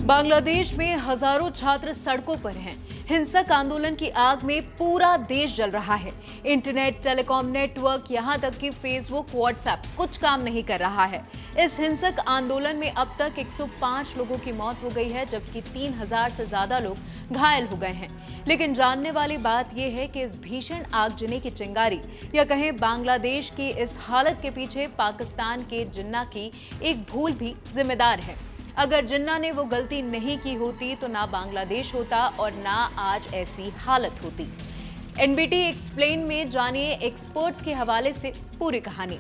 बांग्लादेश में हजारों छात्र सड़कों पर हैं। हिंसक आंदोलन की आग में पूरा देश जल रहा है। इंटरनेट, टेलीकॉम नेटवर्क, यहां तक कि फेसबुक, व्हाट्सएप कुछ काम नहीं कर रहा है। इस हिंसक आंदोलन में अब तक 105 लोगों की मौत हो गई है, जबकि 3000 से ज्यादा लोग घायल हो गए हैं। लेकिन जानने वाली बात यह है कि इस भीषण आगजनी की चिंगारी या कहें बांग्लादेश की इस हालत के पीछे पाकिस्तान के जिन्ना की एक भूल भी जिम्मेदार है। अगर जिन्ना ने वो गलती नहीं की होती तो ना बांग्लादेश होता और ना आज ऐसी हालत होती। एनबीटी एक्सप्लेन में जानिए एक्सपर्ट्स के हवाले से पूरी कहानी।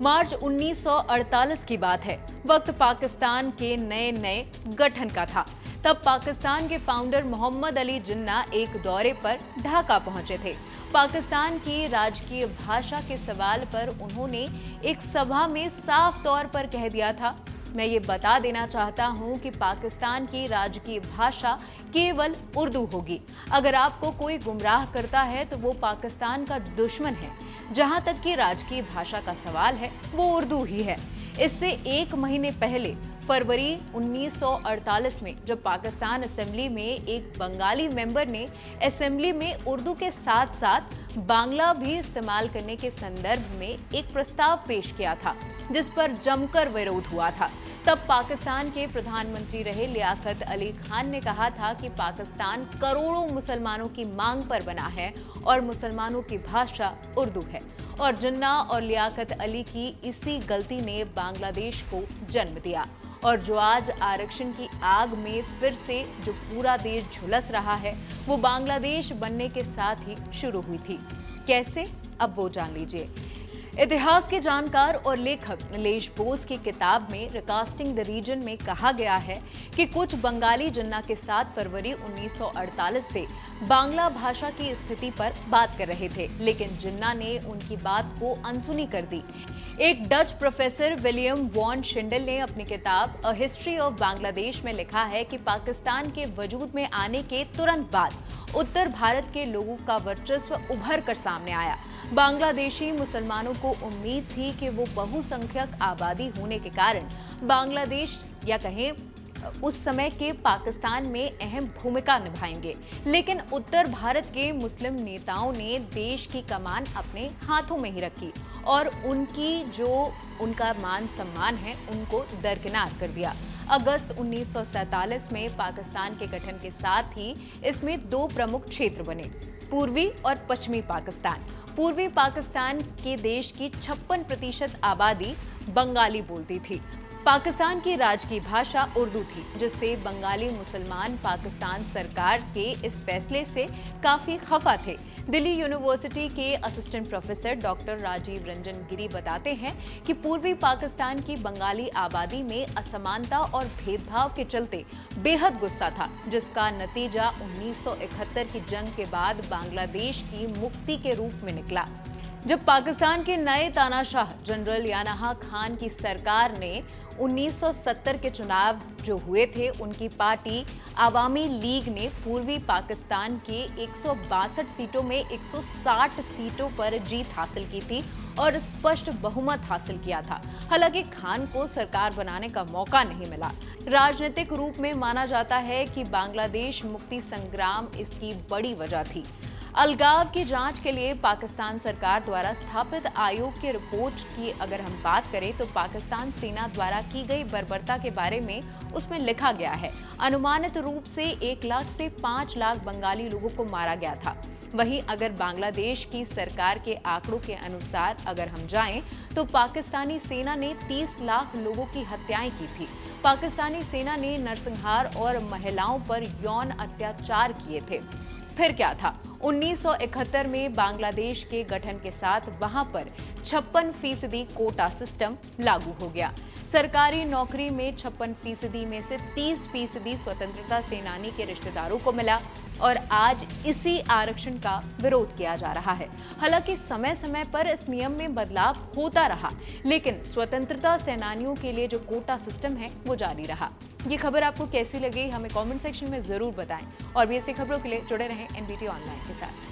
मार्च 1948 की बात है। वक्त पाकिस्तान के नए गठन का था। तब पाकिस्तान के फाउंडर मोहम्मद अली जिन्ना एक दौरे पर ढाका पहुंचे थे। पाकिस्तान की राजकीय भाषा के सवाल पर उन्होंने एक सभा में साफ तौर पर कह दिया था, मैं ये बता देना चाहता हूं कि पाकिस्तान की राजकीय भाषा केवल उर्दू होगी। अगर आपको कोई गुमराह करता है तो वो पाकिस्तान का दुश्मन है। जहां तक कि राजकीय भाषा का सवाल है, वो उर्दू ही है। इससे एक महीने पहले फरवरी 1948 में जब पाकिस्तान असेंबली में एक बंगाली मेंबर ने असेंबली में उर्दू के साथ साथ बांग्ला भी इस्तेमाल करने के संदर्भ में एक प्रस्ताव पेश किया था, जिस पर जमकर विरोध हुआ था। तब पाकिस्तान के प्रधानमंत्री रहे लियाकत अली खान ने कहा था कि पाकिस्तान करोड़ों मुसलमानों की मांग पर बना है और मुसलमानों की भाषा उर्दू है। और जिन्ना और लियाकत अली की इसी गलती ने बांग्लादेश को जन्म दिया और जो आज आरक्षण की आग में फिर से जो पूरा देश झुलस रहा है, वो बांग्लादेश बनने के साथ ही शुरू हुई थी। कैसे? अब वो जान लीजिए। इतिहास के जानकार और लेखक नीलेश बोस की किताब में रिकास्टिंग द रीजन में कहा गया है कि कुछ बंगाली जिन्ना के साथ फरवरी 1948 से बांग्ला भाषा की स्थिति पर बात कर रहे थे, लेकिन जिन्ना ने उनकी बात को अनसुनी कर दी। एक डच प्रोफेसर विलियम वॉन शिंडल ने अपनी किताब अ हिस्ट्री ऑफ बांग्लादेश में लिखा है कि पाकिस्तान के वजूद में आने के तुरंत बाद उत्तर भारत के लोगों का वर्चस्व उभर कर सामने आया। बांग्लादेशी मुसलमानों को उम्मीद थी कि वो बहुसंख्यक आबादी होने के कारण बांग्लादेश या कहें उस समय के पाकिस्तान में अहम भूमिका निभाएंगे, लेकिन उत्तर भारत के मुस्लिम नेताओं ने देश की कमान अपने हाथों में ही रखी और उनका मान सम्मान है उनको दरकिनार कर दिया। अगस्त 1947 में पाकिस्तान के गठन के साथ ही इसमें दो प्रमुख क्षेत्र बने, पूर्वी और पश्चिमी पाकिस्तान। पूर्वी पाकिस्तान के देश की 56% आबादी बंगाली बोलती थी। पाकिस्तान की राजकीय भाषा उर्दू थी, जिससे बंगाली मुसलमान पाकिस्तान सरकार के इस फैसले से काफी खफा थे। दिल्ली यूनिवर्सिटी के assistant professor doctor Rajiv Ranjan Giri बताते हैं कि पूर्वी पाकिस्तान की बंगाली आबादी में असमानता और भेदभाव के चलते बेहद गुस्सा था, जिसका नतीजा 1971 की जंग के बाद बांग्लादेश की मुक्ति के रूप में निकला। जब पाकिस्तान के नए तानाशाह जनरल यानाहा खान की सरकार ने 1970 के चुनाव जो हुए थे, उनकी पार्टी आवामी लीग ने पूर्वी पाकिस्तान के 162 सीटों में 160 सीटों पर जीत हासिल की थी और स्पष्ट बहुमत हासिल किया था। हालांकि खान को सरकार बनाने का मौका नहीं मिला। राजनीतिक रूप में माना जाता है कि बांग्लादेश मुक्ति संग्राम इसकी बड़ी वजह थी। अलगाव की जांच के लिए पाकिस्तान सरकार द्वारा स्थापित आयोग की रिपोर्ट की अगर हम बात करें तो पाकिस्तान सेना द्वारा की गई बर्बरता के बारे में उसमें लिखा गया है। अनुमानित रूप से 1 लाख से 5 लाख बंगाली लोगों को मारा गया था। वहीं अगर बांग्लादेश की सरकार के आंकड़ों के अनुसार अगर हम जाएं तो पाकिस्तानी सेना ने 30 लाख लोगों की हत्याएं की थी। पाकिस्तानी सेना ने नरसंहार और महिलाओं पर यौन अत्याचार किए थे। फिर क्या था? 1971 में बांग्लादेश के गठन के साथ वहां पर 56% कोटा सिस्टम लागू हो गया। सरकारी नौकरी में 56% में से 30% स्वतंत्रता सेनानी के रिश्तेदारों को मिला और आज इसी आरक्षण का विरोध किया जा रहा है। हालांकि समय समय पर इस नियम में बदलाव होता रहा, लेकिन स्वतंत्रता सेनानियों के लिए जो कोटा सिस्टम है वो जारी रहा। ये खबर आपको कैसी लगी हमें कमेंट सेक्शन में जरूर बताएं और भी ऐसी खबरों के लिए जुड़े रहें एनबीटी ऑनलाइन के साथ।